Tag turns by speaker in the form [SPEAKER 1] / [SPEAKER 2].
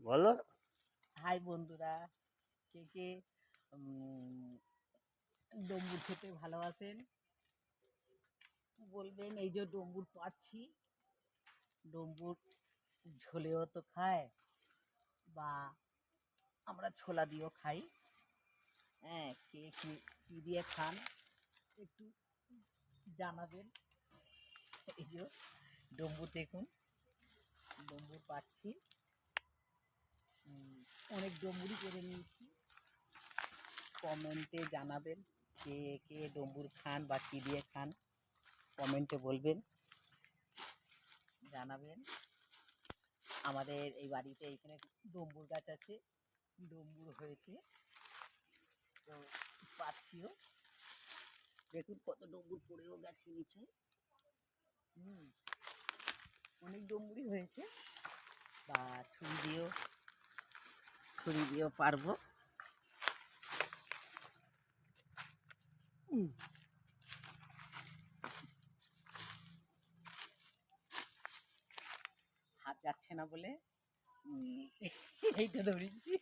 [SPEAKER 1] বলো।
[SPEAKER 2] হাই বন্ধুরা, কে কে ডম্বুর খেতে ভালোবাসেন বলবেন। এই যে ডম্বুর পাচ্ছি, ডম্বুর ঝোলেও তো খায়, বা আমরা ছোলা দিয়েও খাই। হ্যাঁ, কে কী দিয়ে খান একটু জানাবেন। এই যে ডম্বুর দেখুন, ডম্বুর পাচ্ছি, অনেক ডম্বুরই করে নিয়েছি। কমেন্টে জানাবেন কে কে ডম্বুর খান বা কী দিয়ে খান, কমেন্টে বলবেন, জানাবেন। আমাদের এই বাড়িতে এইখানে ডম্বুর গাছ আছে, ডম্বুর হয়েছে, তো পাচ্ছিও। দেখুন কত ডম্বুর পড়েও গেছে নিচে। অনেক ডম্বুরই হয়েছে, বা ছুরি দিয়েও পারবো। হাত যাচ্ছে না বলে এইটা ধরেছি।